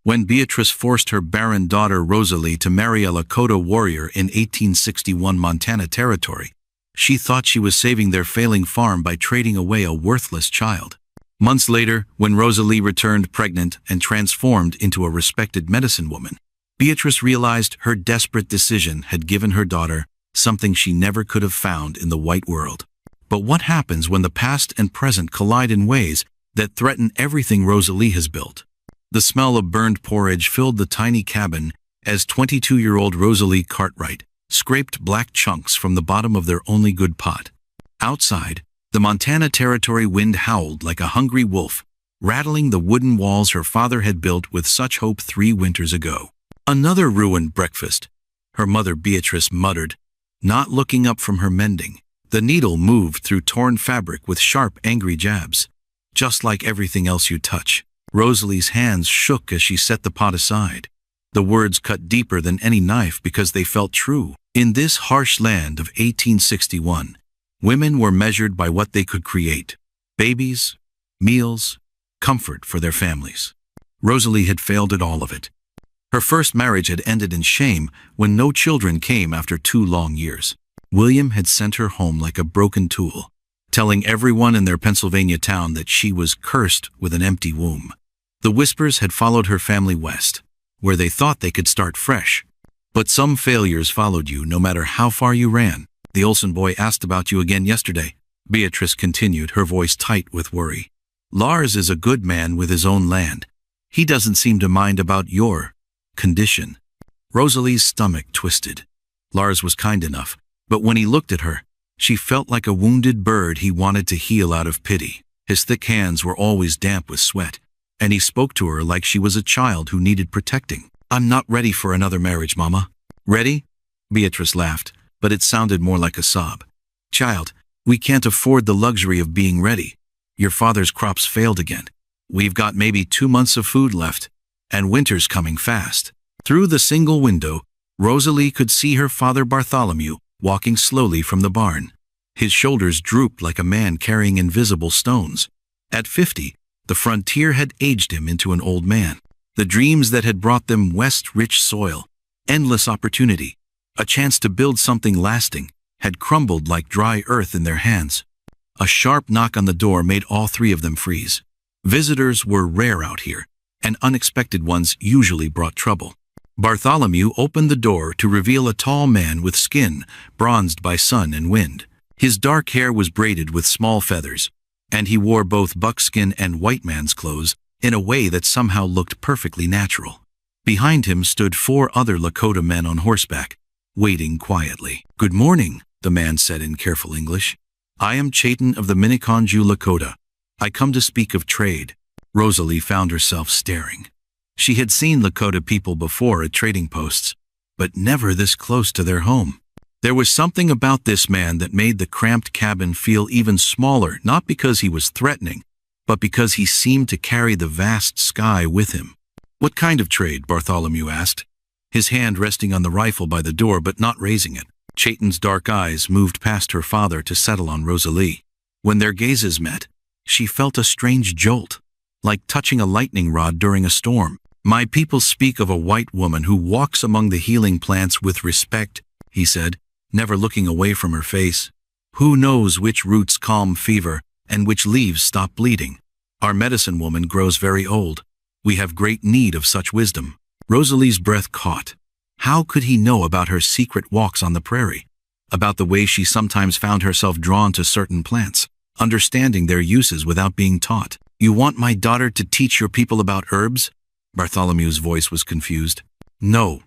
When Beatrice forced her barren daughter Rosalie to marry a Lakota warrior in 1861 Montana Territory, she thought she was saving their failing farm by trading away a worthless child. Months later, when Rosalie returned pregnant and transformed into a respected medicine woman, Beatrice realized her desperate decision had given her daughter something she never could have found in the white world. But what happens when the past and present collide in ways that threaten everything Rosalie has built? The smell of burned porridge filled the tiny cabin as 22-year-old Rosalie Cartwright scraped black chunks from the bottom of their only good pot. Outside, the Montana Territory wind howled like a hungry wolf, rattling the wooden walls her father had built with such hope 3 winters ago. Another ruined breakfast, her mother Beatrice muttered, not looking up from her mending. The needle moved through torn fabric with sharp, angry jabs. Just like everything else you touch. Rosalie's hands shook as she set the pot aside. The words cut deeper than any knife because they felt true. In this harsh land of 1861, women were measured by what they could create: babies, meals, comfort for their families. Rosalie had failed at all of it. Her first marriage had ended in shame when no children came after 2 long years. William had sent her home like a broken tool, telling everyone in their Pennsylvania town that she was cursed with an empty womb. The whispers had followed her family west, where they thought they could start fresh. But some failures followed you no matter how far you ran. The Olsen boy asked about you again yesterday, Beatrice continued, her voice tight with worry. Lars is a good man with his own land. He doesn't seem to mind about your condition. Rosalie's stomach twisted. Lars was kind enough, but when he looked at her, she felt like a wounded bird he wanted to heal out of pity. His thick hands were always damp with sweat, and he spoke to her like she was a child who needed protecting. I'm not ready for another marriage, Mama. Ready? Beatrice laughed, but it sounded more like a sob. Child, we can't afford the luxury of being ready. Your father's crops failed again. We've got maybe 2 months of food left, and winter's coming fast. Through the single window, Rosalie could see her father Bartholomew walking slowly from the barn. His shoulders drooped like a man carrying invisible stones. At 50, the frontier had aged him into an old man. The dreams that had brought them west, rich soil, endless opportunity, a chance to build something lasting, had crumbled like dry earth in their hands. A sharp knock on the door made all 3 of them freeze. Visitors were rare out here, and unexpected ones usually brought trouble. Bartholomew opened the door to reveal a tall man with skin bronzed by sun and wind. His dark hair was braided with small feathers, and he wore both buckskin and white man's clothes in a way that somehow looked perfectly natural. Behind him stood 4 other Lakota men on horseback, waiting quietly. Good morning, the man said in careful English. I am Chayton of the Minneconjou Lakota. I come to speak of trade. Rosalie found herself staring. She had seen Lakota people before at trading posts, but never this close to their home. There was something about this man that made the cramped cabin feel even smaller, not because he was threatening, but because he seemed to carry the vast sky with him. What kind of trade? Bartholomew asked, his hand resting on the rifle by the door but not raising it. Chayton's dark eyes moved past her father to settle on Rosalie. When their gazes met, she felt a strange jolt, like touching a lightning rod during a storm. My people speak of a white woman who walks among the healing plants with respect, he said, never looking away from her face. Who knows which roots calm fever and which leaves stop bleeding? Our medicine woman grows very old. We have great need of such wisdom. Rosalie's breath caught. How could he know about her secret walks on the prairie? About the way she sometimes found herself drawn to certain plants, understanding their uses without being taught? You want my daughter to teach your people about herbs? Bartholomew's voice was confused. No,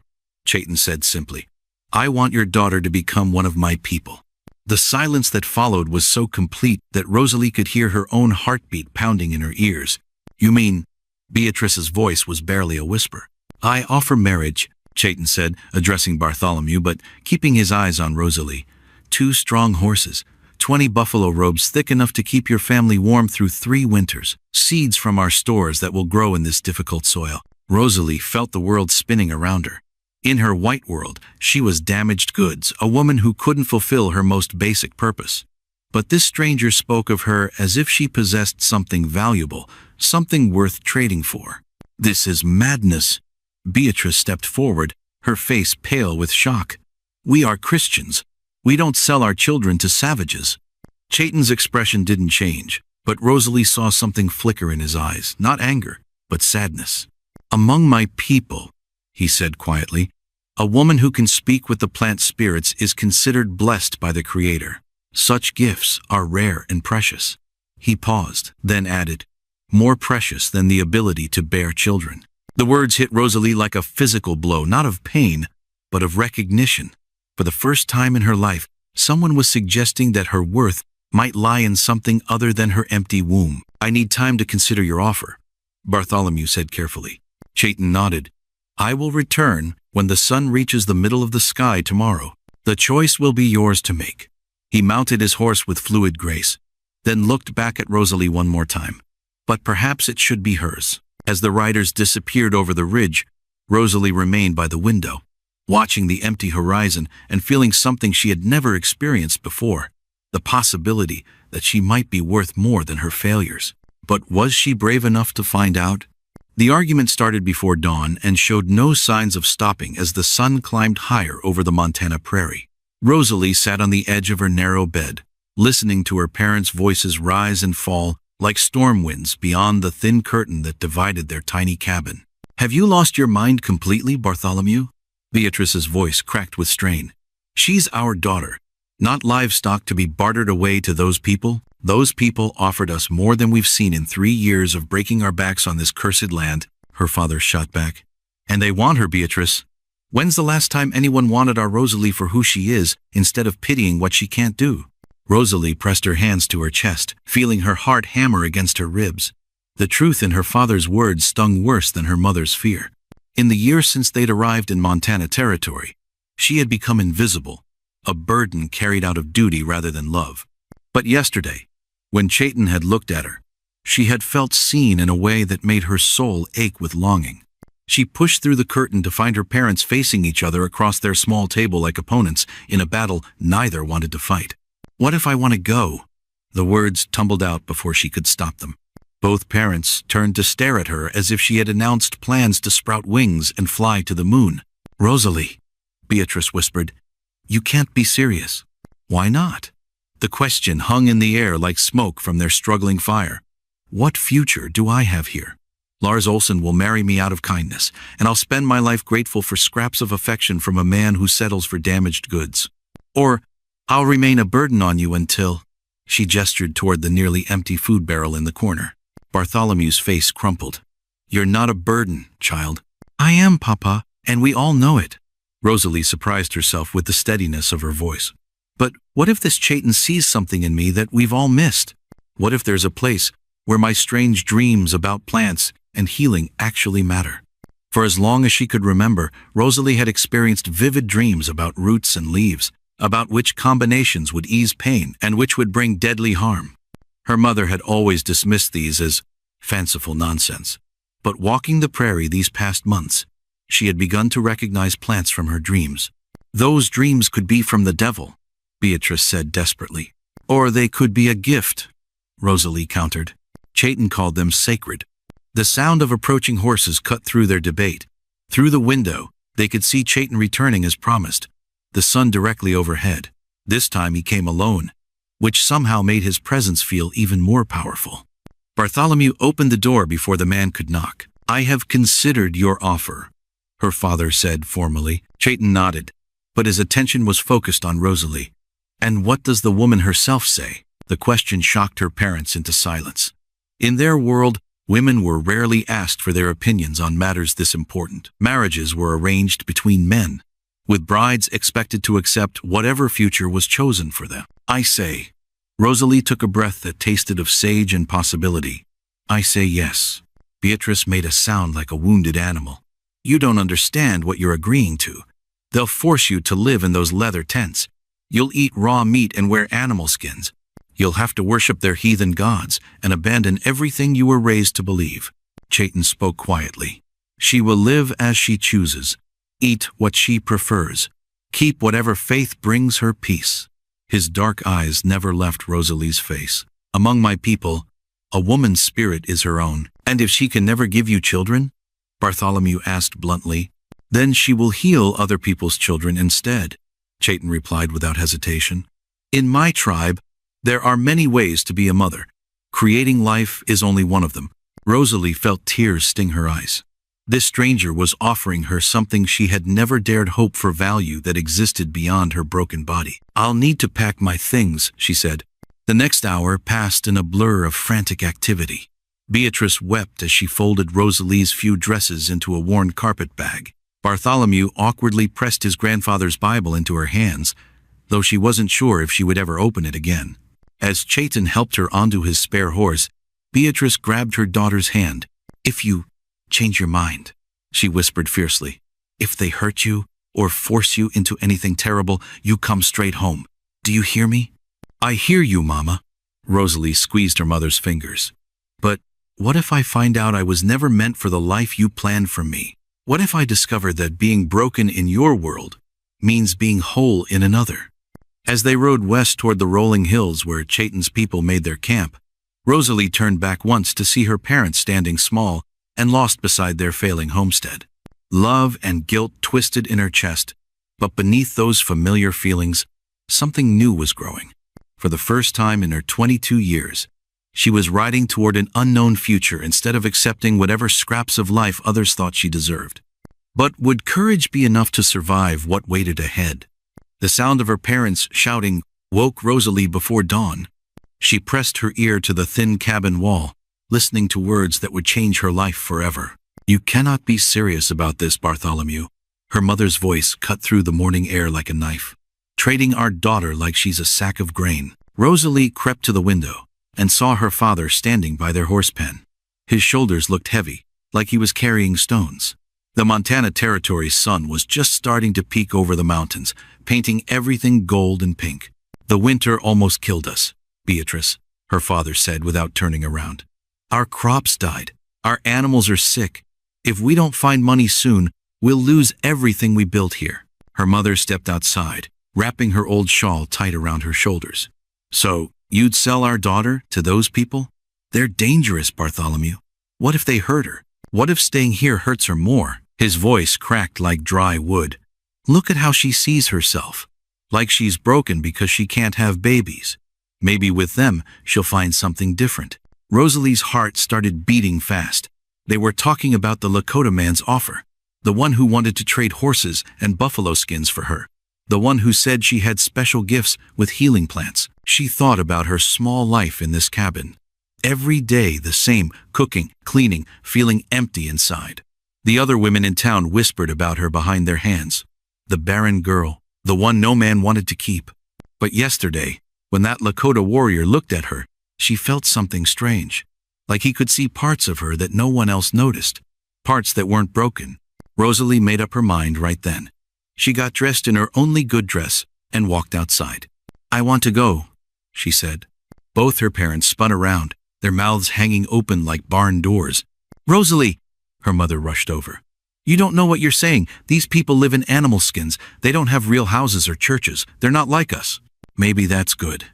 Chayton said simply. I want your daughter to become one of my people. The silence that followed was so complete that Rosalie could hear her own heartbeat pounding in her ears. You mean? Beatrice's voice was barely a whisper. I offer marriage, Chayton said, addressing Bartholomew but keeping his eyes on Rosalie. 2 strong horses, 20 buffalo robes thick enough to keep your family warm through 3 winters. Seeds from our stores that will grow in this difficult soil. Rosalie felt the world spinning around her. In her white world, she was damaged goods, a woman who couldn't fulfill her most basic purpose. But this stranger spoke of her as if she possessed something valuable, something worth trading for. This is madness. Beatrice stepped forward, her face pale with shock. We are Christians. We don't sell our children to savages. Chayton's expression didn't change, but Rosalie saw something flicker in his eyes, not anger, but sadness. Among my people, he said quietly, a woman who can speak with the plant spirits is considered blessed by the Creator. Such gifts are rare and precious. He paused, then added, more precious than the ability to bear children. The words hit Rosalie like a physical blow, not of pain, but of recognition. For the first time in her life, someone was suggesting that her worth might lie in something other than her empty womb. I need time to consider your offer, Bartholomew said carefully. Chayton nodded. I will return when the sun reaches the middle of the sky tomorrow. The choice will be yours to make. He mounted his horse with fluid grace, then looked back at Rosalie one more time. But perhaps it should be hers. As the riders disappeared over the ridge, Rosalie remained by the window, watching the empty horizon and feeling something she had never experienced before, the possibility that she might be worth more than her failures. But was she brave enough to find out? The argument started before dawn and showed no signs of stopping as the sun climbed higher over the Montana prairie. Rosalie sat on the edge of her narrow bed, listening to her parents' voices rise and fall like storm winds beyond the thin curtain that divided their tiny cabin. Have you lost your mind completely, Bartholomew? Beatrice's voice cracked with strain. She's our daughter, not livestock to be bartered away to those people. Those people offered us more than we've seen in 3 years of breaking our backs on this cursed land, her father shot back. And they want her, Beatrice. When's the last time anyone wanted our Rosalie for who she is instead of pitying what she can't do? Rosalie pressed her hands to her chest, feeling her heart hammer against her ribs. The truth in her father's words stung worse than her mother's fear. In the year since they'd arrived in Montana territory, she had become invisible, a burden carried out of duty rather than love. But yesterday, when Chayton had looked at her, she had felt seen in a way that made her soul ache with longing. She pushed through the curtain to find her parents facing each other across their small table like opponents in a battle neither wanted to fight. What if I want to go? The words tumbled out before she could stop them. Both parents turned to stare at her as if she had announced plans to sprout wings and fly to the moon. Rosalie, Beatrice whispered, you can't be serious. Why not? The question hung in the air like smoke from their struggling fire. What future do I have here? Lars Olsen will marry me out of kindness, and I'll spend my life grateful for scraps of affection from a man who settles for damaged goods. Or I'll remain a burden on you until... She gestured toward the nearly empty food barrel in the corner. Bartholomew's face crumpled. You're not a burden, child. I am, Papa, and we all know it. Rosalie surprised herself with the steadiness of her voice. But what if this Chayton sees something in me that we've all missed? What if there's a place where my strange dreams about plants and healing actually matter? For as long as she could remember, Rosalie had experienced vivid dreams about roots and leaves, about which combinations would ease pain and which would bring deadly harm. Her mother had always dismissed these as fanciful nonsense. But walking the prairie these past months, she had begun to recognize plants from her dreams. Those dreams could be from the devil, Beatrice said desperately. Or they could be a gift, Rosalie countered. Chayton called them sacred. The sound of approaching horses cut through their debate. Through the window, they could see Chayton returning as promised, the sun directly overhead. This time he came alone, which somehow made his presence feel even more powerful. Bartholomew opened the door before the man could knock. I have considered your offer, her father said formally. Chayton nodded, but his attention was focused on Rosalie. And what does the woman herself say? The question shocked her parents into silence. In their world, women were rarely asked for their opinions on matters this important. Marriages were arranged between men, with brides expected to accept whatever future was chosen for them. I say, Rosalie took a breath that tasted of sage and possibility. I say yes. Beatrice made a sound like a wounded animal. You don't understand what you're agreeing to. They'll force you to live in those leather tents. You'll eat raw meat and wear animal skins. You'll have to worship their heathen gods and abandon everything you were raised to believe. Chayton spoke quietly. She will live as she chooses, eat what she prefers, keep whatever faith brings her peace. His dark eyes never left Rosalie's face. Among my people, a woman's spirit is her own, and if she can never give you children, Bartholomew asked bluntly. Then she will heal other people's children instead, Chayton replied without hesitation. In my tribe, there are many ways to be a mother. Creating life is only one of them. Rosalie felt tears sting her eyes. This stranger was offering her something she had never dared hope for, value that existed beyond her broken body. I'll need to pack my things, she said. The next hour passed in a blur of frantic activity. Beatrice wept as she folded Rosalie's few dresses into a worn carpet bag. Bartholomew awkwardly pressed his grandfather's Bible into her hands, though she wasn't sure if she would ever open it again. As Chayton helped her onto his spare horse, Beatrice grabbed her daughter's hand. If you change your mind, she whispered fiercely. If they hurt you or force you into anything terrible, you come straight home. Do you hear me? I hear you, Mama. Rosalie squeezed her mother's fingers. But what if I find out I was never meant for the life you planned for me? What if I discover that being broken in your world means being whole in another? As they rode west toward the rolling hills where Chayton's people made their camp, Rosalie turned back once to see her parents standing small and lost beside their failing homestead. Love and guilt twisted in her chest, but beneath those familiar feelings, something new was growing. For the first time in her 22 years, she was riding toward an unknown future instead of accepting whatever scraps of life others thought she deserved. But would courage be enough to survive what waited ahead? The sound of her parents shouting woke Rosalie before dawn. She pressed her ear to the thin cabin wall, listening to words that would change her life forever. You cannot be serious about this, Bartholomew. Her mother's voice cut through the morning air like a knife. Trading our daughter like she's a sack of grain. Rosalie crept to the window and saw her father standing by their horse pen. His shoulders looked heavy, like he was carrying stones. The Montana Territory's sun was just starting to peek over the mountains, painting everything gold and pink. The winter almost killed us, Beatrice, her father said without turning around. Our crops died. Our animals are sick. If we don't find money soon, we'll lose everything we built here. Her mother stepped outside, wrapping her old shawl tight around her shoulders. So, you'd sell our daughter to those people? They're dangerous, Bartholomew. What if they hurt her? What if staying here hurts her more? His voice cracked like dry wood. Look at how she sees herself. Like she's broken because she can't have babies. Maybe with them, she'll find something different. Rosalie's heart started beating fast. They were talking about the Lakota man's offer. The one who wanted to trade horses and buffalo skins for her. The one who said she had special gifts with healing plants. She thought about her small life in this cabin. Every day the same, cooking, cleaning, feeling empty inside. The other women in town whispered about her behind their hands. The barren girl, the one no man wanted to keep. But yesterday, when that Lakota warrior looked at her, she felt something strange. Like he could see parts of her that no one else noticed. Parts that weren't broken. Rosalie made up her mind right then. She got dressed in her only good dress and walked outside. I want to go, she said. Both her parents spun around, their mouths hanging open like barn doors. Rosalie! Her mother rushed over. You don't know what you're saying. These people live in animal skins. They don't have real houses or churches. They're not like us. Maybe that's good,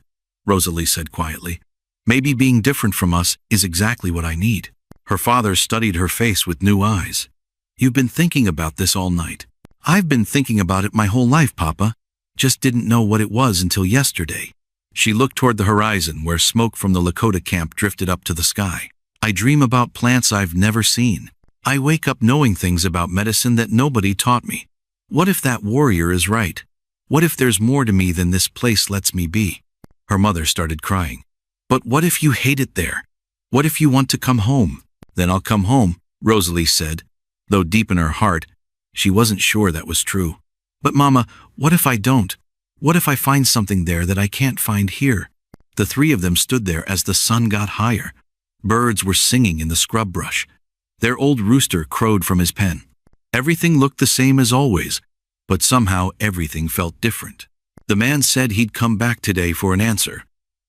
Rosalie said quietly. Maybe being different from us is exactly what I need. Her father studied her face with new eyes. You've been thinking about this all night. I've been thinking about it my whole life, Papa. Just didn't know what it was until yesterday. She looked toward the horizon where smoke from the Lakota camp drifted up to the sky. I dream about plants I've never seen. I wake up knowing things about medicine that nobody taught me. What if that warrior is right? What if there's more to me than this place lets me be? Her mother started crying. But what if you hate it there? What if you want to come home? Then I'll come home, Rosalie said, though deep in her heart, she wasn't sure that was true. But Mama, what if I don't? What if I find something there that I can't find here? The three of them stood there as the sun got higher. Birds were singing in the scrub brush. Their old rooster crowed from his pen. Everything looked the same as always, but somehow everything felt different. The man said he'd come back today for an answer,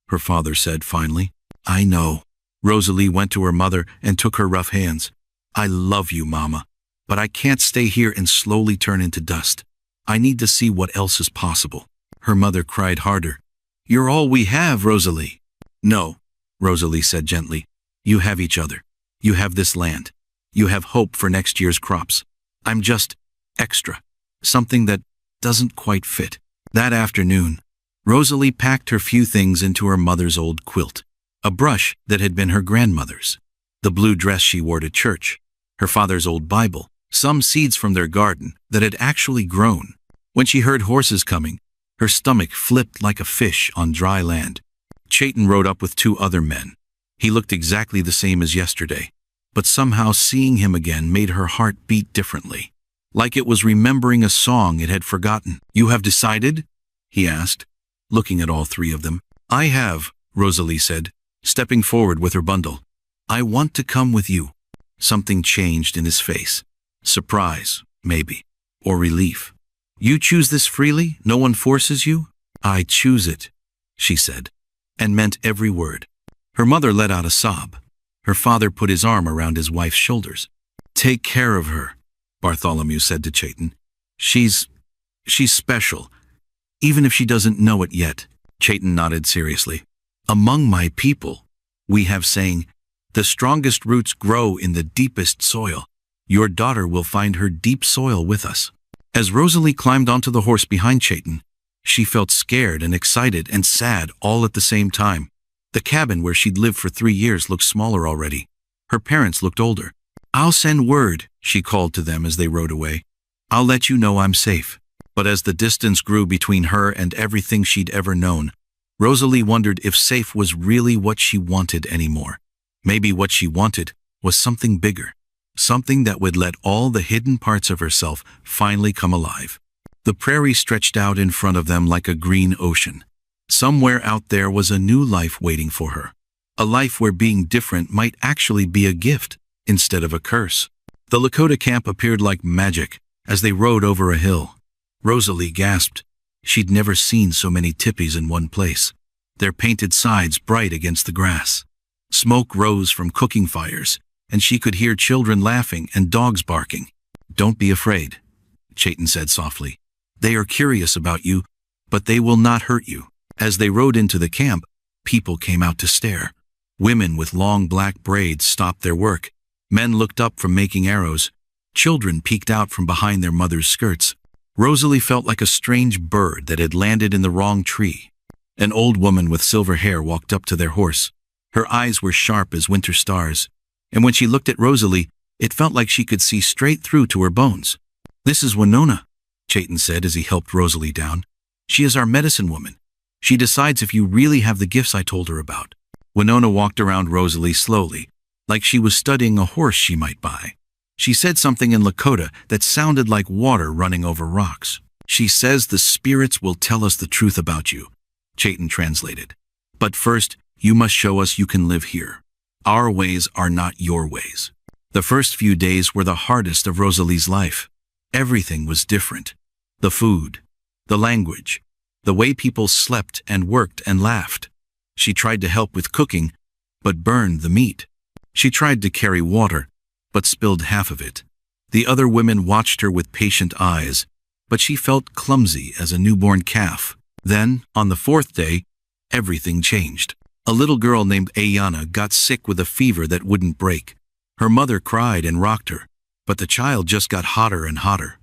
her father said finally. I know. Rosalie went to her mother and took her rough hands. I love you, Mama, but I can't stay here and slowly turn into dust. I need to see what else is possible. Her mother cried harder. You're all we have, Rosalie. No, Rosalie said gently. You have each other. You have this land. You have hope for next year's crops. I'm just extra. Something that doesn't quite fit. That afternoon, Rosalie packed her few things into her mother's old quilt. A brush that had been her grandmother's. The blue dress she wore to church. Her father's old Bible. Some seeds from their garden that had actually grown. When she heard horses coming, her stomach flipped like a fish on dry land. Chayton rode up with 2 other men. He looked exactly the same as yesterday, but somehow seeing him again made her heart beat differently. Like it was remembering a song it had forgotten. You have decided? He asked, looking at all 3 of them. I have, Rosalie said, stepping forward with her bundle. I want to come with you. Something changed in his face. Surprise, maybe, or relief. You choose this freely? No one forces you? I choose it, she said, and meant every word. Her mother let out a sob. Her father put his arm around his wife's shoulders. Take care of her, Bartholomew said to Chayton. She's special, even if she doesn't know it yet. Chayton nodded seriously. Among my people, we have saying, the strongest roots grow in the deepest soil. Your daughter will find her deep soil with us. As Rosalie climbed onto the horse behind Chayton, she felt scared and excited and sad all at the same time. The cabin where she'd lived for 3 years looked smaller already. Her parents looked older. I'll send word, she called to them as they rode away. I'll let you know I'm safe. But as the distance grew between her and everything she'd ever known, Rosalie wondered if safe was really what she wanted anymore. Maybe what she wanted was something bigger. Something that would let all the hidden parts of herself finally come alive. The prairie stretched out in front of them like a green ocean. Somewhere out there was a new life waiting for her. A life where being different might actually be a gift instead of a curse. The Lakota camp appeared like magic as they rode over a hill. Rosalie gasped. She'd never seen so many tippies in one place, their painted sides bright against the grass. Smoke rose from cooking fires, and she could hear children laughing and dogs barking. Don't be afraid, Chayton said softly. They are curious about you, but they will not hurt you. As they rode into the camp, people came out to stare. Women with long black braids stopped their work. Men looked up from making arrows. Children peeked out from behind their mothers' skirts. Rosalie felt like a strange bird that had landed in the wrong tree. An old woman with silver hair walked up to their horse. Her eyes were sharp as winter stars, and when she looked at Rosalie, it felt like she could see straight through to her bones. This is Winona, Chayton said as he helped Rosalie down. She is our medicine woman. She decides if you really have the gifts I told her about. Winona walked around Rosalie slowly, like she was studying a horse she might buy. She said something in Lakota that sounded like water running over rocks. She says the spirits will tell us the truth about you, Chayton translated. But first, you must show us you can live here. Our ways are not your ways. The first few days were the hardest of Rosalie's life. Everything was different. The food, the language, the way people slept and worked and laughed. She tried to help with cooking, but burned the meat. She tried to carry water, but spilled half of it. The other women watched her with patient eyes, but she felt clumsy as a newborn calf. Then, on the 4th day, everything changed. A little girl named Ayana got sick with a fever that wouldn't break. Her mother cried and rocked her, but the child just got hotter and hotter.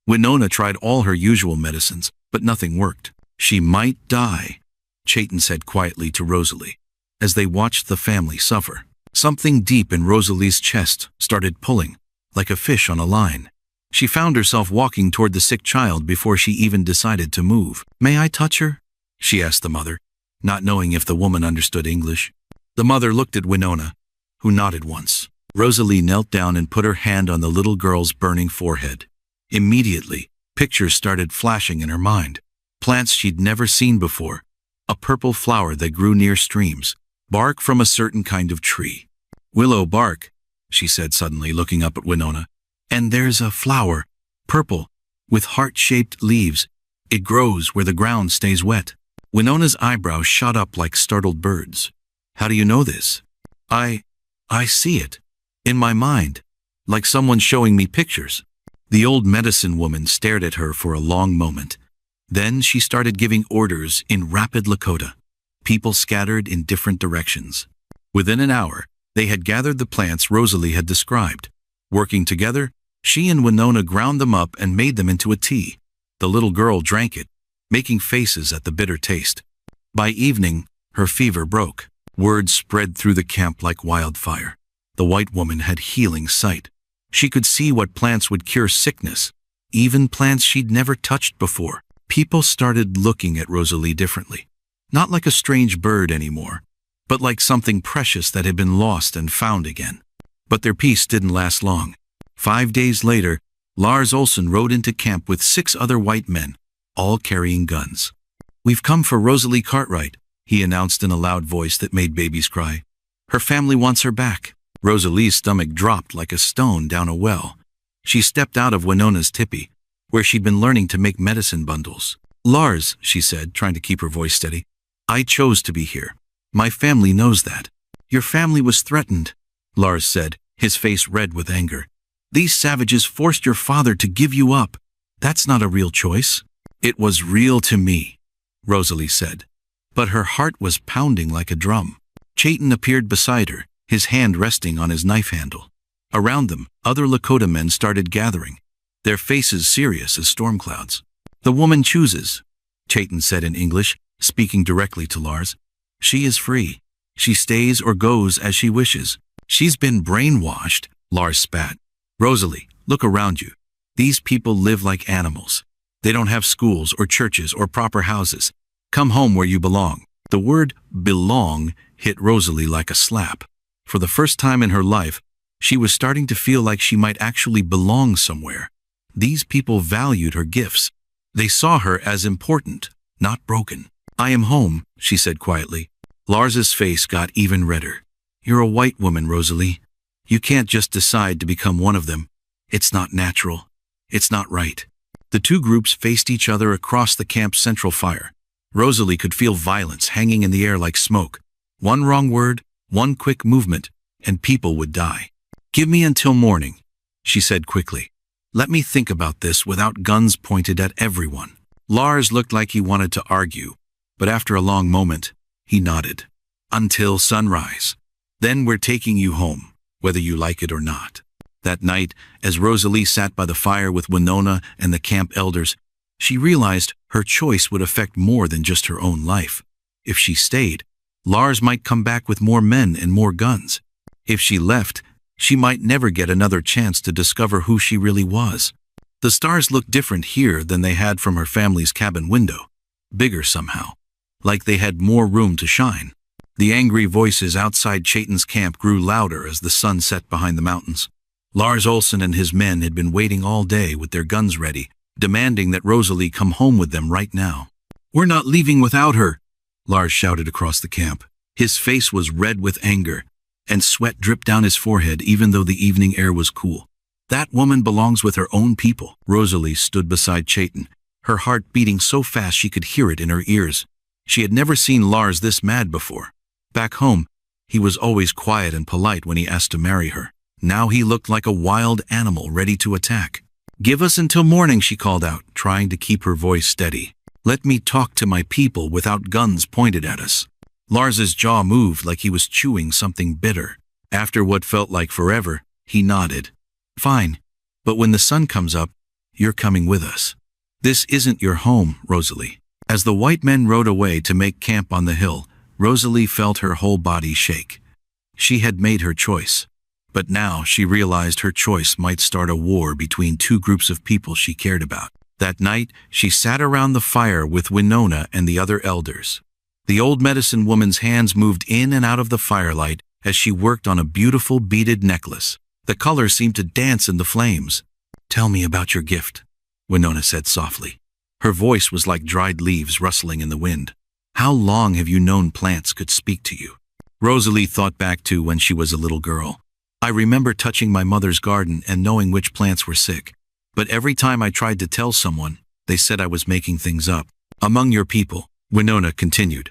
Winona tried all her usual medicines, but nothing worked. She might die, Chayton said quietly to Rosalie, as they watched the family suffer. Something deep in Rosalie's chest started pulling, like a fish on a line. She found herself walking toward the sick child before she even decided to move. May I touch her? She asked the mother, not knowing if the woman understood English. The mother looked at Winona, who nodded once. Rosalie knelt down and put her hand on the little girl's burning forehead. Immediately, pictures started flashing in her mind. Plants she'd never seen before, a purple flower that grew near streams, bark from a certain kind of tree. Willow bark, she said suddenly, looking up at Winona. And there's a flower, purple, with heart-shaped leaves. It grows where the ground stays wet. Winona's eyebrows shot up like startled birds. How do you know this? I see it. In my mind, like someone showing me pictures. The old medicine woman stared at her for a long moment. Then she started giving orders in rapid Lakota. People scattered in different directions. Within an hour, they had gathered the plants Rosalie had described. Working together, she and Winona ground them up and made them into a tea. The little girl drank it, making faces at the bitter taste. By evening, her fever broke. Word spread through the camp like wildfire. The white woman had healing sight. She could see what plants would cure sickness, even plants she'd never touched before. People started looking at Rosalie differently. Not like a strange bird anymore, but like something precious that had been lost and found again. But their peace didn't last long. 5 days later, Lars Olsen rode into camp with 6 other white men, all carrying guns. "We've come for Rosalie Cartwright," he announced in a loud voice that made babies cry. "Her family wants her back." Rosalie's stomach dropped like a stone down a well. She stepped out of Winona's tipi, where she'd been learning to make medicine bundles. "Lars," she said, trying to keep her voice steady, "I chose to be here. My family knows that." "Your family was threatened," Lars said, his face red with anger. "These savages forced your father to give you up. That's not a real choice." "It was real to me," Rosalie said, but her heart was pounding like a drum. Chayton appeared beside her, his hand resting on his knife handle. Around them, other Lakota men started gathering, their faces serious as storm clouds. "The woman chooses," Chayton said in English, speaking directly to Lars. "She is free. She stays or goes as she wishes." "She's been brainwashed," Lars spat. "Rosalie, look around you. These people live like animals. They don't have schools or churches or proper houses. Come home where you belong." The word belong hit Rosalie like a slap. For the first time in her life, she was starting to feel like she might actually belong somewhere. These people valued her gifts. They saw her as important, not broken. "I am home," she said quietly. Lars's face got even redder. "You're a white woman, Rosalie. You can't just decide to become one of them. It's not natural. It's not right." The two groups faced each other across the camp's central fire. Rosalie could feel violence hanging in the air like smoke. One wrong word, one quick movement, and people would die. "Give me until morning," she said quickly. "Let me think about this without guns pointed at everyone." Lars looked like he wanted to argue, but after a long moment, he nodded. "Until sunrise. Then we're taking you home, whether you like it or not." That night, as Rosalie sat by the fire with Winona and the camp elders, she realized her choice would affect more than just her own life. If she stayed, Lars might come back with more men and more guns. If she left, she might never get another chance to discover who she really was. The stars looked different here than they had from her family's cabin window. Bigger somehow, like they had more room to shine. The angry voices outside Chayton's camp grew louder as the sun set behind the mountains. Lars Olsen and his men had been waiting all day with their guns ready, demanding that Rosalie come home with them right now. "We're not leaving without her," Lars shouted across the camp. His face was red with anger, and sweat dripped down his forehead even though the evening air was cool. "That woman belongs with her own people." Rosalie stood beside Chayton, her heart beating so fast she could hear it in her ears. She had never seen Lars this mad before. Back home, he was always quiet and polite when he asked to marry her. Now he looked like a wild animal ready to attack. "Give us until morning," she called out, trying to keep her voice steady. "Let me talk to my people without guns pointed at us." Lars's jaw moved like he was chewing something bitter. After what felt like forever, he nodded. "Fine, but when the sun comes up, you're coming with us. This isn't your home, Rosalie." As the white men rode away to make camp on the hill, Rosalie felt her whole body shake. She had made her choice. But now she realized her choice might start a war between two groups of people she cared about. That night, she sat around the fire with Winona and the other elders. The old medicine woman's hands moved in and out of the firelight as she worked on a beautiful beaded necklace. The color seemed to dance in the flames. "Tell me about your gift," Winona said softly. Her voice was like dried leaves rustling in the wind. "How long have you known plants could speak to you?" Rosalie thought back to when she was a little girl. "I remember touching my mother's garden and knowing which plants were sick. But every time I tried to tell someone, they said I was making things up." "Among your people," Winona continued,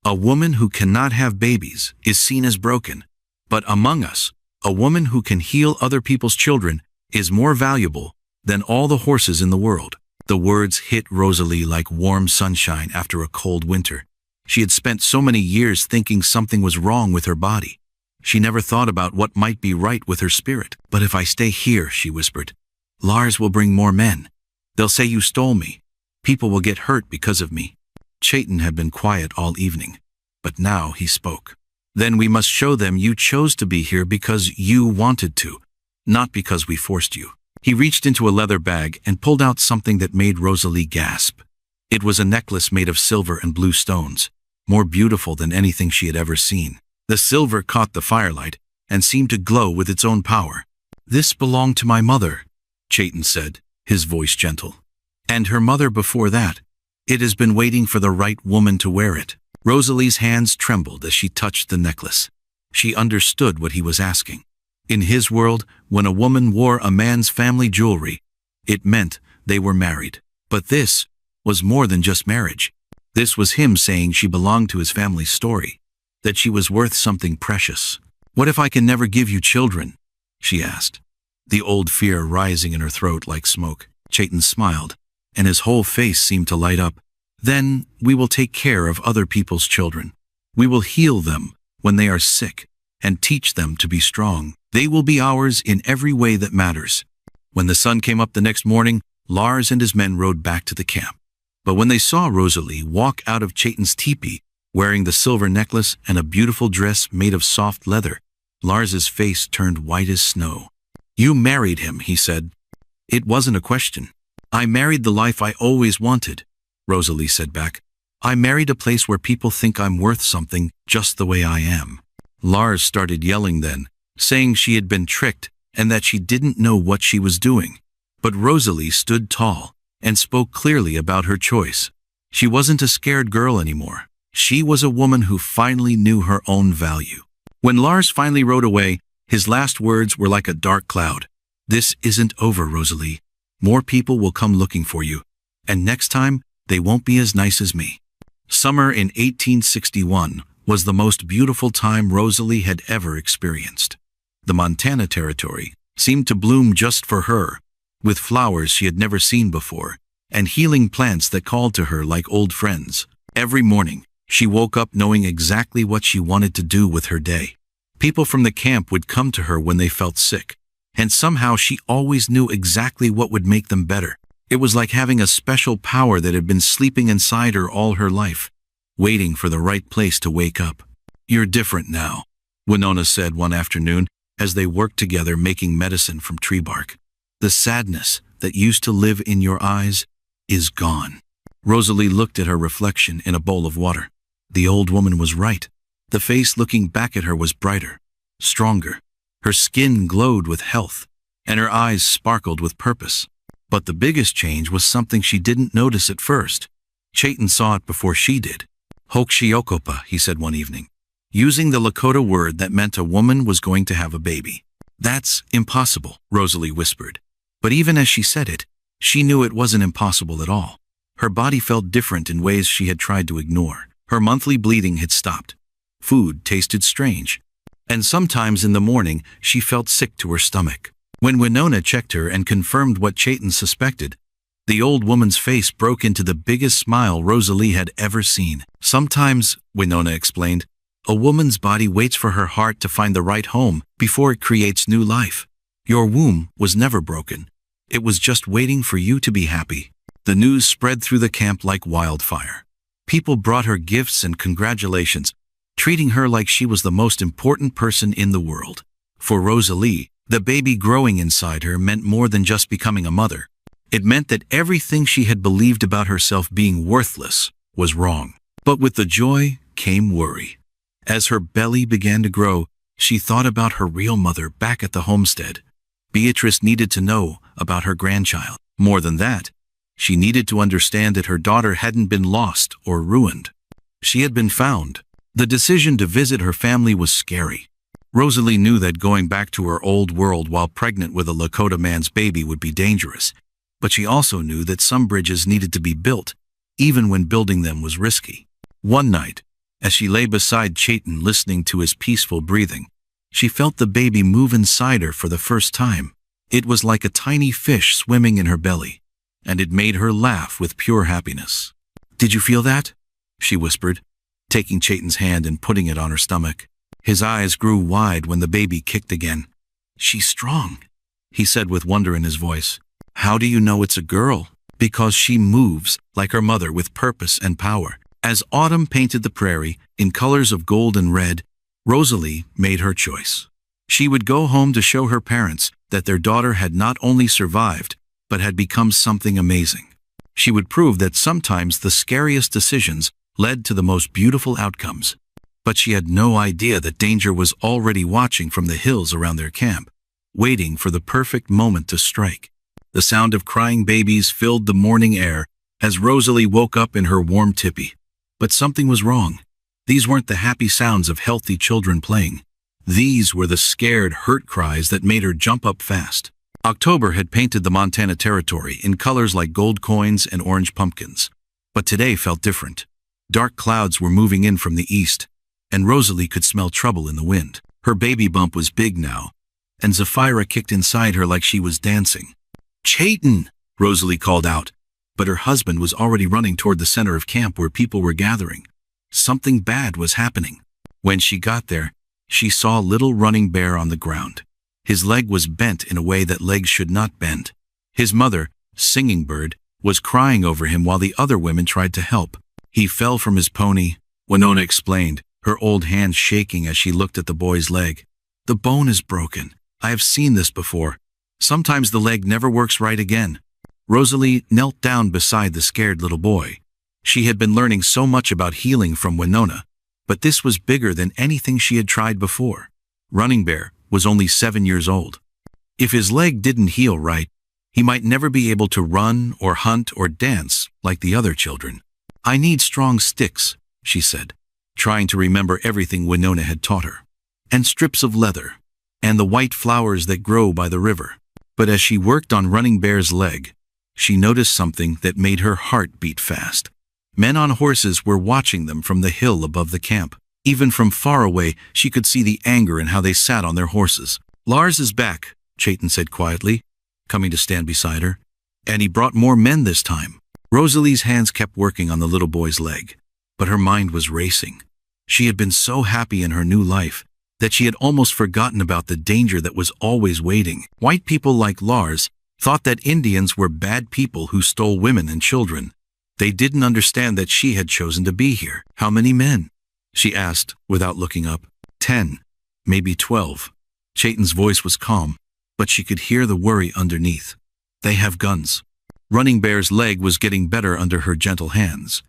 "a woman who cannot have babies is seen as broken. But among us, a woman who can heal other people's children is more valuable than all the horses in the world." The words hit Rosalie like warm sunshine after a cold winter. She had spent so many years thinking something was wrong with her body. She never thought about what might be right with her spirit. But if I stay here, she whispered, Lars will bring more men. They'll say you stole me. People will get hurt because of me. Chaitin had been quiet all evening, but now he spoke. Then we must show them you chose to be here because you wanted to, not because we forced you. He reached into a leather bag and pulled out something that made Rosalie gasp. It was a necklace made of silver and blue stones, more beautiful than anything she had ever seen. The silver caught the firelight and seemed to glow with its own power. This belonged to my mother, Chaitin said, his voice gentle. And her mother before that. It has been waiting for the right woman to wear it. Rosalie's hands trembled as she touched the necklace. She understood what he was asking. In his world, when a woman wore a man's family jewelry, it meant they were married. But this was more than just marriage. This was him saying she belonged to his family's story, that she was worth something precious. What if I can never give you children? She asked, the old fear rising in her throat like smoke. Chaitin smiled, and his whole face seemed to light up. Then we will take care of other people's children. We will heal them when they are sick and teach them to be strong. They will be ours in every way that matters. When the sun came up the next morning, Lars and his men rode back to the camp. But when they saw Rosalie walk out of Chaitin's teepee, wearing the silver necklace and a beautiful dress made of soft leather, Lars's face turned white as snow. You married him, he said. It wasn't a question. I married the life I always wanted, Rosalie said back. I married a place where people think I'm worth something just the way I am. Lars started yelling then, saying she had been tricked and that she didn't know what she was doing. But Rosalie stood tall and spoke clearly about her choice. She wasn't a scared girl anymore. She was a woman who finally knew her own value. When Lars finally rode away, his last words were like a dark cloud. This isn't over, Rosalie. More people will come looking for you, and next time, they won't be as nice as me. Summer in 1861 was the most beautiful time Rosalie had ever experienced. The Montana Territory seemed to bloom just for her, with flowers she had never seen before, and healing plants that called to her like old friends. Every morning, she woke up knowing exactly what she wanted to do with her day. People from the camp would come to her when they felt sick, and somehow she always knew exactly what would make them better. It was like having a special power that had been sleeping inside her all her life, waiting for the right place to wake up. You're different now, Winona said one afternoon as they worked together making medicine from tree bark. The sadness that used to live in your eyes is gone. Rosalie looked at her reflection in a bowl of water. The old woman was right. The face looking back at her was brighter, stronger. Her skin glowed with health, and her eyes sparkled with purpose. But the biggest change was something she didn't notice at first. Chaitin saw it before she did. Hokshiyokopa, he said one evening, using the Lakota word that meant a woman was going to have a baby. That's impossible, Rosalie whispered. But even as she said it, she knew it wasn't impossible at all. Her body felt different in ways she had tried to ignore. Her monthly bleeding had stopped. Food tasted strange. And sometimes in the morning, she felt sick to her stomach. When Winona checked her and confirmed what Chaitin suspected, the old woman's face broke into the biggest smile Rosalie had ever seen. Sometimes, Winona explained, a woman's body waits for her heart to find the right home before it creates new life. Your womb was never broken. It was just waiting for you to be happy. The news spread through the camp like wildfire. People brought her gifts and congratulations, treating her like she was the most important person in the world. For Rosalie, the baby growing inside her meant more than just becoming a mother. It meant that everything she had believed about herself being worthless was wrong. But with the joy came worry. As her belly began to grow, she thought about her real mother back at the homestead. Beatrice needed to know about her grandchild. More than that, she needed to understand that her daughter hadn't been lost or ruined. She had been found. The decision to visit her family was scary. Rosalie knew that going back to her old world while pregnant with a Lakota man's baby would be dangerous, but she also knew that some bridges needed to be built, even when building them was risky. One night, as she lay beside Chaitin listening to his peaceful breathing, she felt the baby move inside her for the first time. It was like a tiny fish swimming in her belly, and it made her laugh with pure happiness. "Did you feel that?" she whispered, taking Chaitin's hand and putting it on her stomach. His eyes grew wide when the baby kicked again. "She's strong," he said with wonder in his voice. "How do you know it's a girl?" "Because she moves like her mother with purpose and power." As autumn painted the prairie in colors of gold and red, Rosalie made her choice. She would go home to show her parents that their daughter had not only survived, but had become something amazing. She would prove that sometimes the scariest decisions led to the most beautiful outcomes. But she had no idea that danger was already watching from the hills around their camp, waiting for the perfect moment to strike. The sound of crying babies filled the morning air as Rosalie woke up in her warm tipi. But something was wrong. These weren't the happy sounds of healthy children playing. These were the scared, hurt cries that made her jump up fast. October had painted the Montana Territory in colors like gold coins and orange pumpkins. But today felt different. Dark clouds were moving in from the east, and Rosalie could smell trouble in the wind. Her baby bump was big now, and Zafira kicked inside her like she was dancing. "Chayton!" Rosalie called out, but her husband was already running toward the center of camp where people were gathering. Something bad was happening. When she got there, she saw little Running Bear on the ground. His leg was bent in a way that legs should not bend. His mother, Singing Bird, was crying over him while the other women tried to help. "He fell from his pony," Winona explained, her old hand shaking as she looked at the boy's leg. "The bone is broken. I have seen this before. Sometimes the leg never works right again." Rosalie knelt down beside the scared little boy. She had been learning so much about healing from Winona, but this was bigger than anything she had tried before. Running Bear was only 7 years old. If his leg didn't heal right, he might never be able to run or hunt or dance like the other children. "I need strong sticks," she said, trying to remember everything Winona had taught her, "and strips of leather, and the white flowers that grow by the river." But as she worked on Running Bear's leg, she noticed something that made her heart beat fast. Men on horses were watching them from the hill above the camp. Even from far away, she could see the anger in how they sat on their horses. "Lars is back," Chayton said quietly, coming to stand beside her. "And he brought more men this time." Rosalie's hands kept working on the little boy's leg, but her mind was racing. She had been so happy in her new life that she had almost forgotten about the danger that was always waiting. White people like Lars thought that Indians were bad people who stole women and children. They didn't understand that she had chosen to be here. "How many men?" she asked without looking up. 10, maybe 12. Chayton's voice was calm, but she could hear the worry underneath. "They have guns." Running Bear's leg was getting better under her gentle hands.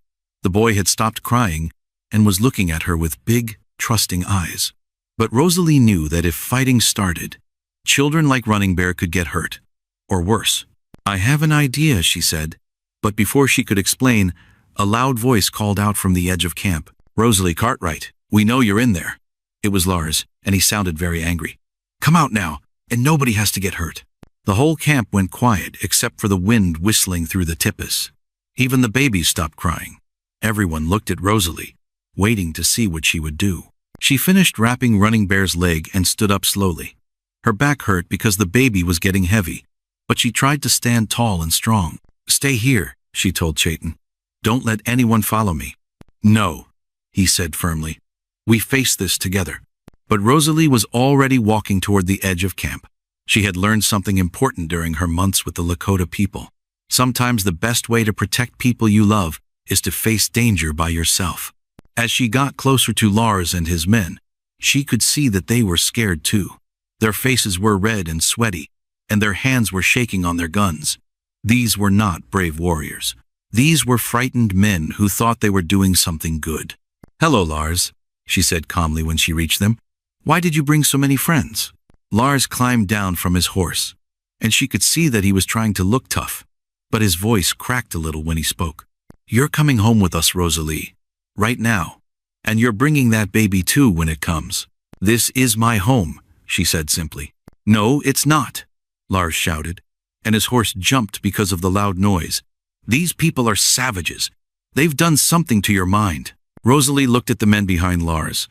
The boy had stopped crying and was looking at her with big, trusting eyes. But Rosalie knew that if fighting started, children like Running Bear could get hurt, or worse. "I have an idea," she said. But before she could explain, a loud voice called out from the edge of camp. "Rosalie Cartwright, we know you're in there." It was Lars, and he sounded very angry. "Come out now, and nobody has to get hurt." The whole camp went quiet except for the wind whistling through the tipis. Even the babies stopped crying. Everyone looked at Rosalie, waiting to see what she would do. She finished wrapping Running Bear's leg and stood up slowly. Her back hurt because the baby was getting heavy, but she tried to stand tall and strong. "Stay here," she told Chayton. "Don't let anyone follow me." "No," he said firmly. "We face this together." But Rosalie was already walking toward the edge of camp. She had learned something important during her months with the Lakota people. Sometimes the best way to protect people you love is to face danger by yourself. As she got closer to Lars and his men, she could see that they were scared too. Their faces were red and sweaty, and their hands were shaking on their guns. These were not brave warriors. These were frightened men who thought they were doing something good. "Hello, Lars," she said calmly when she reached them. "Why did you bring so many friends?" Lars climbed down from his horse, and she could see that he was trying to look tough, but his voice cracked a little when he spoke. "You're coming home with us, Rosalie, right now, and you're bringing that baby too when it comes." "This is my home," she said simply. "No, it's not," Lars shouted, and his horse jumped because of the loud noise. "These people are savages. They've done something to your mind." Rosalie looked at the men behind Lars.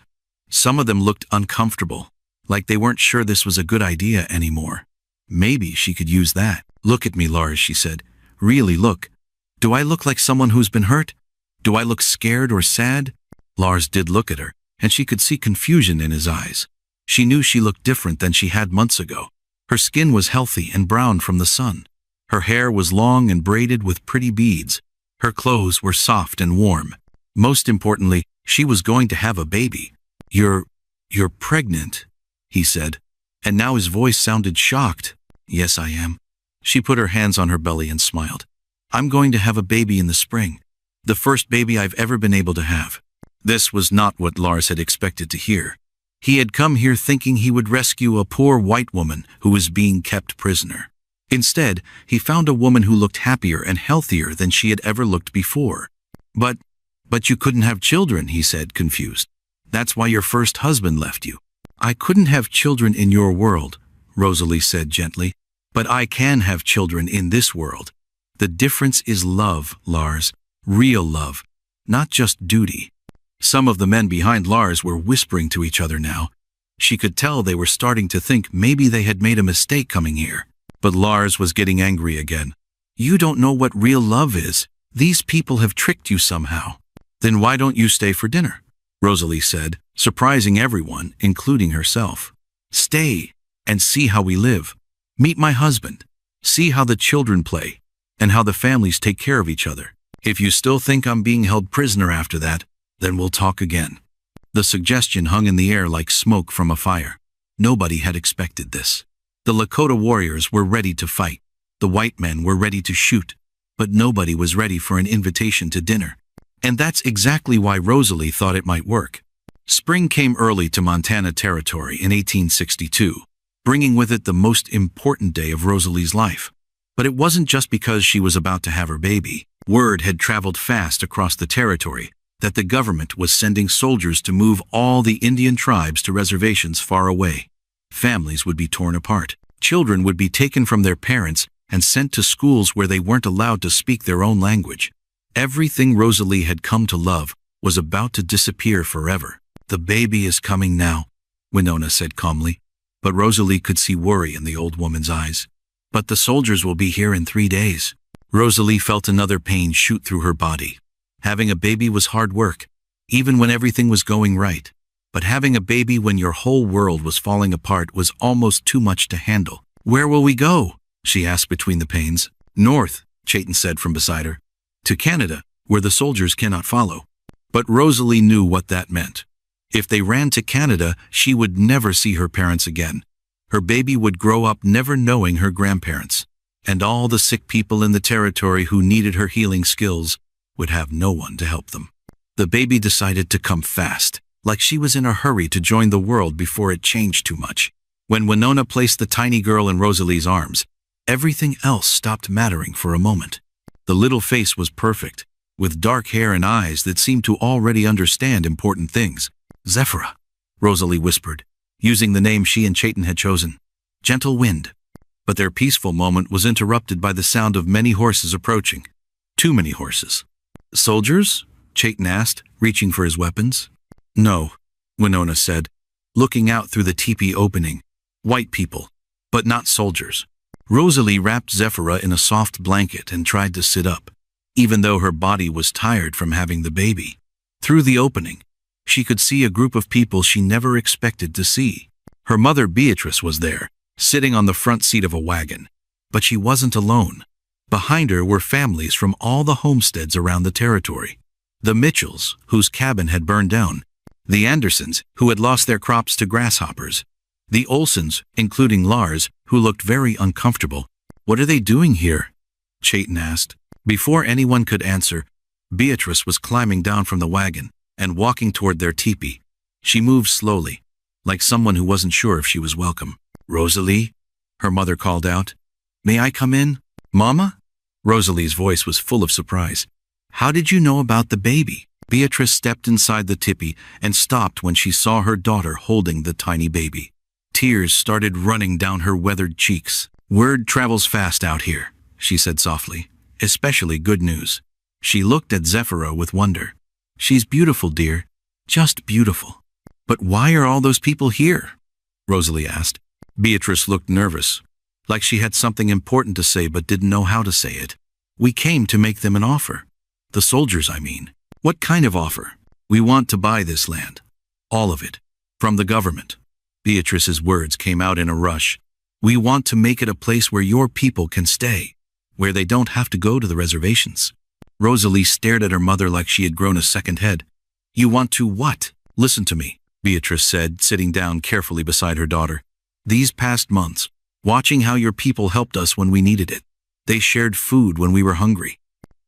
Some of them looked uncomfortable, like they weren't sure this was a good idea anymore. Maybe she could use that. "Look at me, Lars," she said. "Really look. Do I look like someone who's been hurt? Do I look scared or sad?" Lars did look at her, and she could see confusion in his eyes. She knew she looked different than she had months ago. Her skin was healthy and brown from the sun. Her hair was long and braided with pretty beads. Her clothes were soft and warm. Most importantly, she was going to have a baby. You're pregnant," he said, and now his voice sounded shocked. "Yes, I am." She put her hands on her belly and smiled. "I'm going to have a baby in the spring. The first baby I've ever been able to have." This was not what Lars had expected to hear. He had come here thinking he would rescue a poor white woman who was being kept prisoner. Instead, he found a woman who looked happier and healthier than she had ever looked before. But you couldn't have children," he said, confused. "That's why your first husband left you." "I couldn't have children in your world," Rosalie said gently, "but I can have children in this world. The difference is love, Lars. Real love, not just duty." Some of the men behind Lars were whispering to each other now. She could tell they were starting to think maybe they had made a mistake coming here. But Lars was getting angry again. "You don't know what real love is. These people have tricked you somehow." "Then why don't you stay for dinner?" Rosalie said, surprising everyone, including herself. "Stay and see how we live. Meet my husband. See how the children play and how the families take care of each other. If you still think I'm being held prisoner after that, then we'll talk again." The suggestion hung in the air like smoke from a fire. Nobody had expected this. The Lakota warriors were ready to fight. The white men were ready to shoot. But nobody was ready for an invitation to dinner. And that's exactly why Rosalie thought it might work. Spring came early to Montana Territory in 1862, bringing with it the most important day of Rosalie's life. But it wasn't just because she was about to have her baby. Word had traveled fast across the territory that the government was sending soldiers to move all the Indian tribes to reservations far away. Families would be torn apart. Children would be taken from their parents and sent to schools where they weren't allowed to speak their own language. Everything Rosalie had come to love was about to disappear forever. "The baby is coming now," Winona said calmly, but Rosalie could see worry in the old woman's eyes. "But the soldiers will be here in 3 days." Rosalie felt another pain shoot through her body. Having a baby was hard work, even when everything was going right. But having a baby when your whole world was falling apart was almost too much to handle. "Where will we go?" she asked between the pains. "North," Chayton said from beside her. "To Canada, where the soldiers cannot follow." But Rosalie knew what that meant. If they ran to Canada, she would never see her parents again. Her baby would grow up never knowing her grandparents. And all the sick people in the territory who needed her healing skills would have no one to help them. The baby decided to come fast, like she was in a hurry to join the world before it changed too much. When Winona placed the tiny girl in Rosalie's arms, everything else stopped mattering for a moment. The little face was perfect, with dark hair and eyes that seemed to already understand important things. "Zephyra," Rosalie whispered, using the name she and Chayton had chosen. "Gentle wind." But their peaceful moment was interrupted by the sound of many horses approaching. Too many horses. "Soldiers?" Chayton asked, reaching for his weapons. "No," Winona said, looking out through the teepee opening. "White people, but not soldiers." Rosalie wrapped Zephyra in a soft blanket and tried to sit up, even though her body was tired from having the baby. Through the opening, she could see a group of people she never expected to see. Her mother Beatrice was there, sitting on the front seat of a wagon. But she wasn't alone. Behind her were families from all the homesteads around the territory. The Mitchells, whose cabin had burned down. The Andersons, who had lost their crops to grasshoppers. The Olsons, including Lars, who looked very uncomfortable. "What are they doing here?" Chayton asked. Before anyone could answer, Beatrice was climbing down from the wagon and walking toward their teepee. She moved slowly, like someone who wasn't sure if she was welcome. "Rosalie?" her mother called out. "May I come in?" "Mama?" Rosalie's voice was full of surprise. "How did you know about the baby?" Beatrice stepped inside the teepee and stopped when she saw her daughter holding the tiny baby. Tears started running down her weathered cheeks. "Word travels fast out here," she said softly, "especially good news." She looked at Zephyra with wonder. "She's beautiful, dear. Just beautiful." "But why are all those people here?" Rosalie asked. Beatrice looked nervous, like she had something important to say but didn't know how to say it. "We came to make them an offer. The soldiers, I mean." "What kind of offer?" "We want to buy this land. All of it. From the government. Beatrice's words came out in a rush. We want to make it a place where your people can stay, where they don't have to go to the reservations. Rosalie stared at her mother like she had grown a second head. You want to what? Listen to me, Beatrice said, sitting down carefully beside her daughter. These past months, watching how your people helped us when we needed it. They shared food when we were hungry.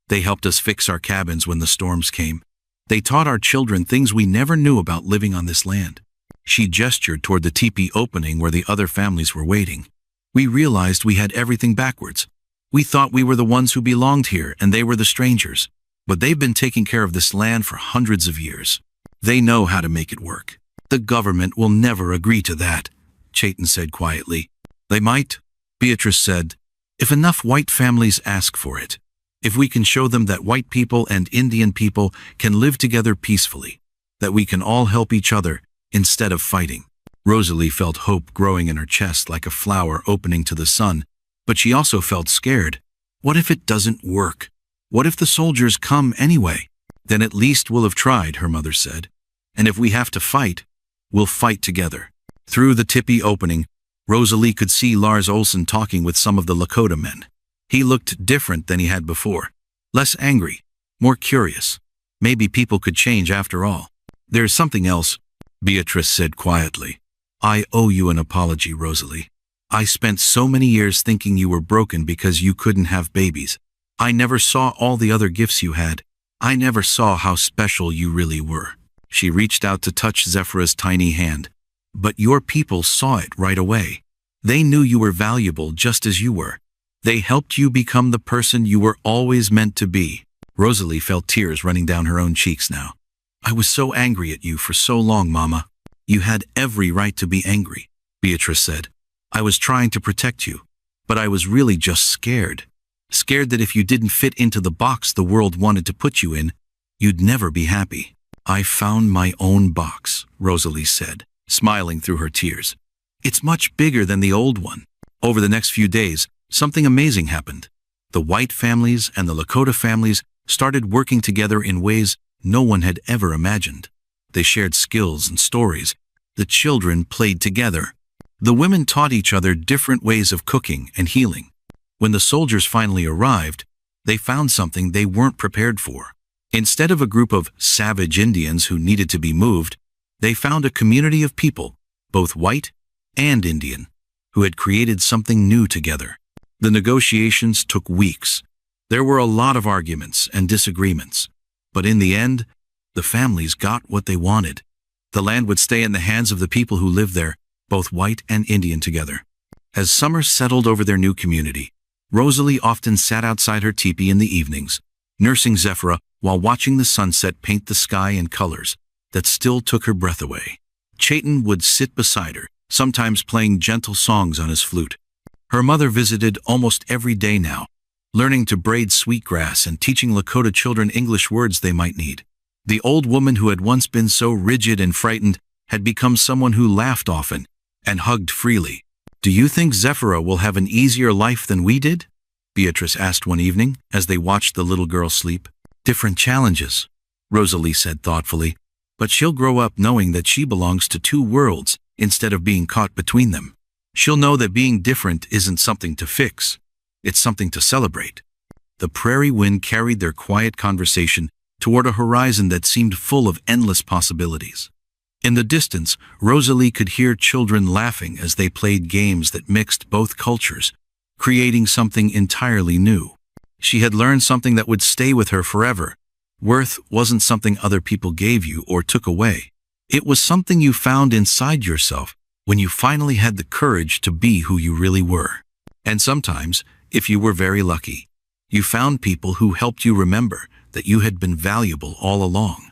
They helped us fix our cabins when the storms came. They taught our children things we never knew about living on this land. She gestured toward the teepee opening where the other families were waiting. We realized we had everything backwards. We thought we were the ones who belonged here and they were the strangers. But they've been taking care of this land for hundreds of years. They know how to make it work. The government will never agree to that, Chayton said quietly. They might, Beatrice said, if enough white families ask for it. If we can show them that white people and Indian people can live together peacefully, that we can all help each other instead of fighting. Rosalie felt hope growing in her chest like a flower opening to the sun, but she also felt scared. What if it doesn't work? What if the soldiers come anyway? Then at least we'll have tried, her mother said. And if we have to fight, we'll fight together. Through the teepee opening, Rosalie could see Lars Olsen talking with some of the Lakota men. He looked different than he had before. Less angry, more curious. Maybe people could change after all. There's something else, Beatrice said quietly. I owe you an apology, Rosalie. I spent so many years thinking you were broken because you couldn't have babies. I never saw all the other gifts you had. I never saw how special you really were. She reached out to touch Zephyrah's tiny hand. But your people saw it right away. They knew you were valuable just as you were. They helped you become the person you were always meant to be. Rosalie felt tears running down her own cheeks now. I was so angry at you for so long, Mama. You had every right to be angry, Beatrice said. I was trying to protect you, but I was really just scared. Scared that if you didn't fit into the box the world wanted to put you in, you'd never be happy. I found my own box, Rosalie said, smiling through her tears. It's much bigger than the old one. Over the next few days, something amazing happened. The white families and the Lakota families started working together in ways no one had ever imagined. They shared skills and stories. The children played together. The women taught each other different ways of cooking and healing. When the soldiers finally arrived, they found something they weren't prepared for. Instead of a group of savage Indians who needed to be moved, they found a community of people, both white and Indian, who had created something new together. The negotiations took weeks. There were a lot of arguments and disagreements. But in the end, the families got what they wanted. The land would stay in the hands of the people who lived there, both white and Indian together. As summer settled over their new community, Rosalie often sat outside her teepee in the evenings, nursing Zephyrah while watching the sunset paint the sky in colors that still took her breath away. Chayton would sit beside her, sometimes playing gentle songs on his flute. Her mother visited almost every day now, learning to braid sweetgrass and teaching Lakota children English words they might need. The old woman who had once been so rigid and frightened had become someone who laughed often and hugged freely. Do you think Zephyrah will have an easier life than we did? Beatrice asked one evening as they watched the little girl sleep. Different challenges, Rosalie said thoughtfully, but she'll grow up knowing that she belongs to two worlds instead of being caught between them. She'll know that being different isn't something to fix. It's something to celebrate. The prairie wind carried their quiet conversation toward a horizon that seemed full of endless possibilities. In the distance, Rosalie could hear children laughing as they played games that mixed both cultures, creating something entirely new. She had learned something that would stay with her forever. Worth wasn't something other people gave you or took away. It was something you found inside yourself when you finally had the courage to be who you really were. And sometimes, if you were very lucky, you found people who helped you remember that you had been valuable all along.